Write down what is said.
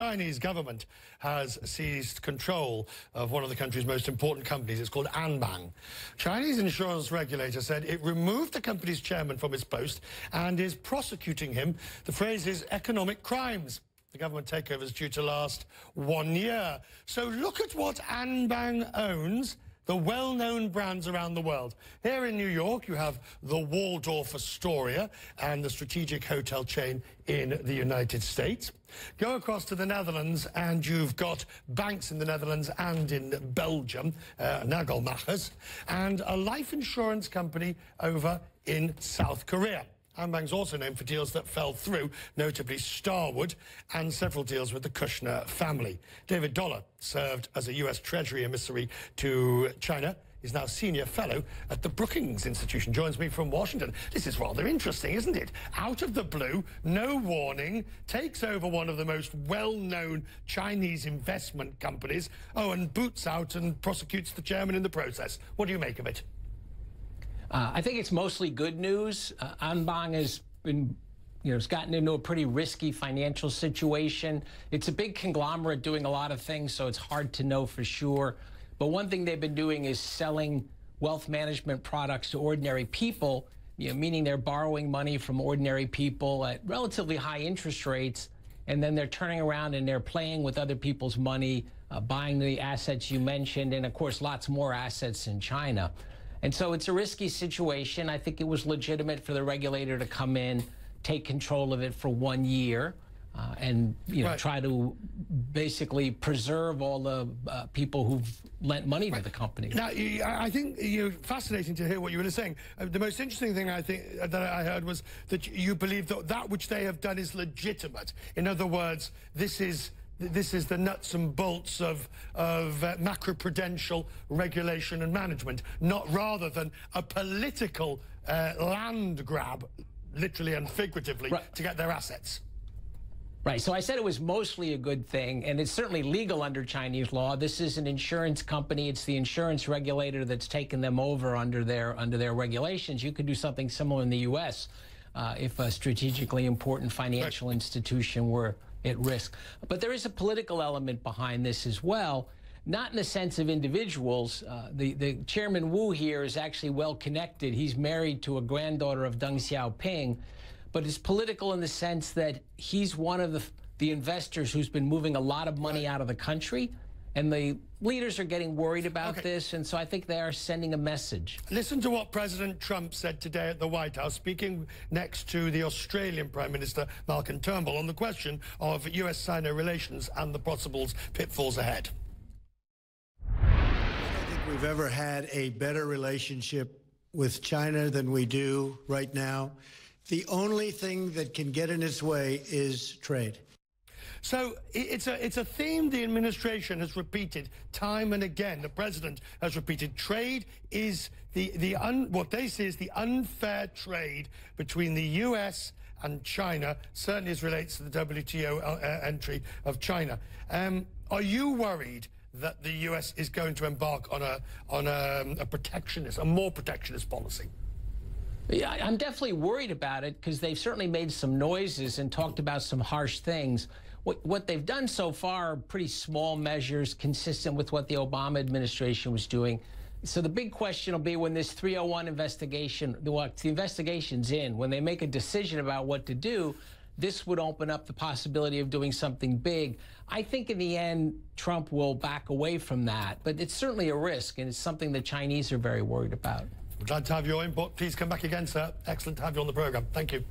Chinese government has seized control of one of the country's most important companies. It's called Anbang. Chinese insurance regulator said it removed the company's chairman from his post and is prosecuting him. The phrase is economic crimes. The government takeover is due to last 1 year. So look at what Anbang owns. The well-known brands around the world. Here in New York, you have the Waldorf Astoria and the strategic hotel chain in the United States. Go across to the Netherlands and you've got banks in the Netherlands and in Belgium, Nagelmachers, and a life insurance company over in South Korea. Anbang's also known for deals that fell through, notably Starwood, and several deals with the Kushner family. David Dollar served as a U.S. Treasury emissary to China. He's now senior fellow at the Brookings Institution. Joins me from Washington. This is rather interesting, isn't it? Out of the blue, no warning, takes over one of the most well-known Chinese investment companies, and boots out and prosecutes the chairman in the process. What do you make of it? I think it's mostly good news. Anbang has been, it's gotten into a pretty risky financial situation. It's a big conglomerate doing a lot of things, so it's hard to know for sure. But one thing they've been doing is selling wealth management products to ordinary people, meaning they're borrowing money from ordinary people at relatively high interest rates, and then they're turning around and they're playing with other people's money, buying the assets you mentioned, and of course lots more assets in China. And so it's a risky situation. I think it was legitimate for the regulator to come in, take control of it for 1 year, and try to basically preserve all the people who've lent money to the company. Now, I think fascinating to hear what you were saying. The most interesting thing I think that I heard was that you believe that that which they have done is legitimate. In other words, this is the nuts and bolts of macroprudential regulation and management, not rather than a political land grab, literally and figuratively, to get their assets. Right. So I said it was mostly a good thing, and it's certainly legal under Chinese law. This is an insurance company. It's the insurance regulator that's taken them over under their regulations. You could do something similar in the U.S. If a strategically important financial institution were at risk. But there is a political element behind this as well, not in the sense of individuals. The Chairman Wu here is actually well connected. He's married to a granddaughter of Deng Xiaoping, but it's political in the sense that he's one of the investors who's been moving a lot of money out of the country, and the leaders are getting worried about this, and so I think they are sending a message. Listen to what President Trump said today at the White House, speaking next to the Australian Prime Minister, Malcolm Turnbull, on the question of US-China relations and the possible pitfalls ahead. I don't think we've ever had a better relationship with China than we do right now. The only thing that can get in its way is trade. So it's a theme the administration has repeated time and again. The president has repeated trade is what they see as the unfair trade between the U.S. and China, certainly as relates to the WTO entry of China. Are you worried that the U.S. is going to embark on a more protectionist policy? Yeah, I'm definitely worried about it because they've certainly made some noises and talked about some harsh things. What they've done so far are pretty small measures consistent with what the Obama administration was doing. So the big question will be when this 301 investigation, the investigation's in, when they make a decision about what to do, this would open up the possibility of doing something big. I think in the end, Trump will back away from that, but it's certainly a risk, and it's something the Chinese are very worried about. We're glad to have your input. Please come back again, sir. Excellent to have you on the program. Thank you.